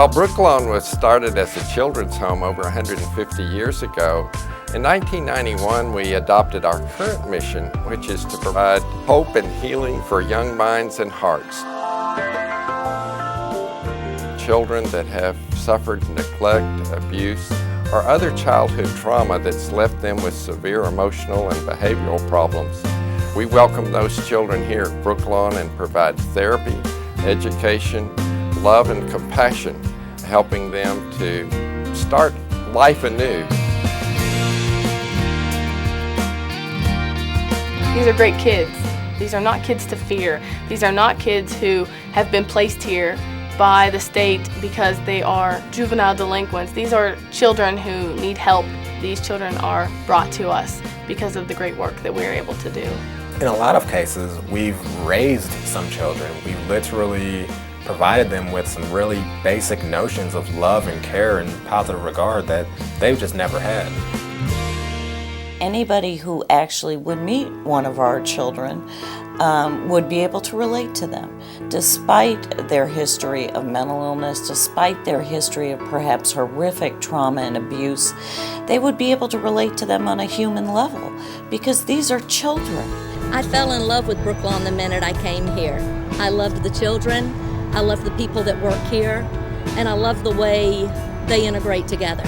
While Brooklawn was started as a children's home over 150 years ago, in 1991 we adopted our current mission, which is to provide hope and healing for young minds and hearts. Children that have suffered neglect, abuse, or other childhood trauma that's left them with severe emotional and behavioral problems. We welcome those children here at Brooklawn and provide therapy, education, love and compassion, helping them to start life anew. These are great kids. These are not kids to fear. These are not kids who have been placed here by the state because they are juvenile delinquents. These are children who need help. These children are brought to us because of the great work that we're able to do. In a lot of cases, we've raised some children. We've literally provided them with some really basic notions of love and care and positive regard that they've just never had. Anybody who actually would meet one of our children would be able to relate to them. Despite their history of mental illness, despite their history of perhaps horrific trauma and abuse, they would be able to relate to them on a human level because these are children. I fell in love with Brooklawn the minute I came here. I loved the children, I loved the people that work here, and I love the way they integrate together.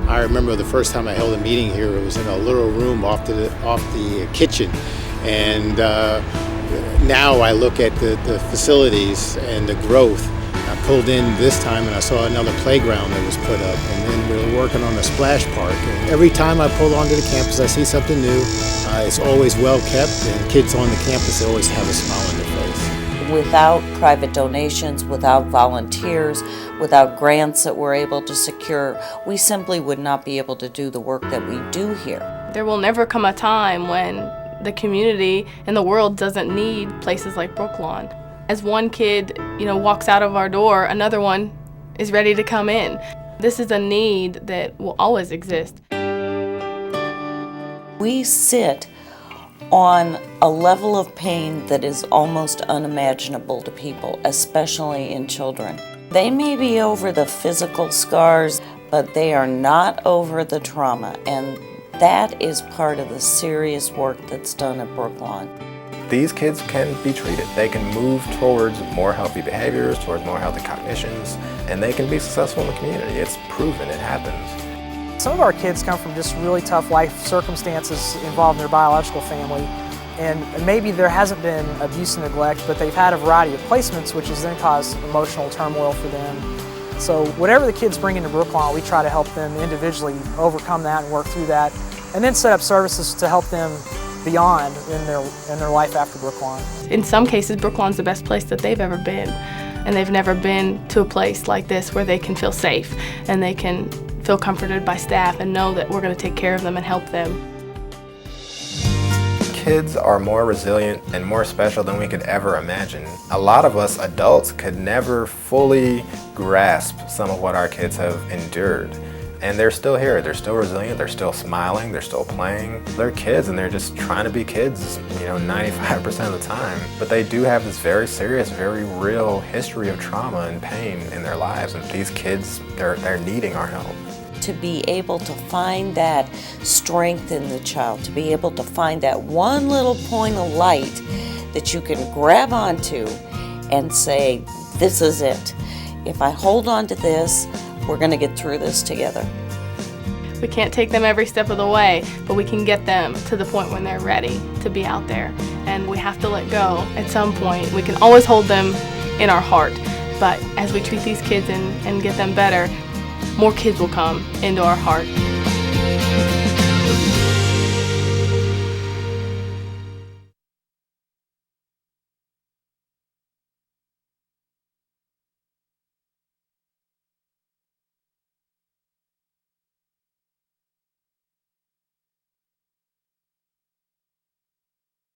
I remember the first time I held a meeting here, it was in a little room off the kitchen, and now I look at the facilities and the growth. I pulled in this time and I saw another playground that was put up, and then we were working on a splash park. And every time I pull onto the campus, I see something new. It's always well kept, and kids on the campus, they always have a smile on their face. Without private donations, without volunteers, without grants that we're able to secure, we simply would not be able to do the work that we do here. There will never come a time when the community and the world doesn't need places like Brooklawn. As one kid, walks out of our door, another one is ready to come in. This is a need that will always exist. We sit on a level of pain that is almost unimaginable to people, especially in children. They may be over the physical scars, but they are not over the trauma, and that is part of the serious work that's done at Brooklawn. These kids can be treated. They can move towards more healthy behaviors, towards more healthy cognitions, and they can be successful in the community. It's proven, it happens. Some of our kids come from just really tough life circumstances involving their biological family, and maybe there hasn't been abuse and neglect, but they've had a variety of placements, which has then caused emotional turmoil for them. So whatever the kids bring into Brooklawn, we try to help them individually overcome that and work through that, and then set up services to help them beyond in their life after Brooklawn. In some cases, Brooklawn's the best place that they've ever been, and they've never been to a place like this where they can feel safe and they can feel comforted by staff and know that we're going to take care of them and help them. Kids are more resilient and more special than we could ever imagine. A lot of us adults could never fully grasp some of what our kids have endured. And they're still here, they're still resilient, they're still smiling, they're still playing. They're kids and they're just trying to be kids, 95% of the time. But they do have this very serious, very real history of trauma and pain in their lives. And these kids, they're needing our help. To be able to find that strength in the child, to be able to find that one little point of light that you can grab onto and say, this is it. If I hold on to this, we're going to get through this together. We can't take them every step of the way, but we can get them to the point when they're ready to be out there. And we have to let go at some point. We can always hold them in our heart, but as we treat these kids and get them better, more kids will come into our heart.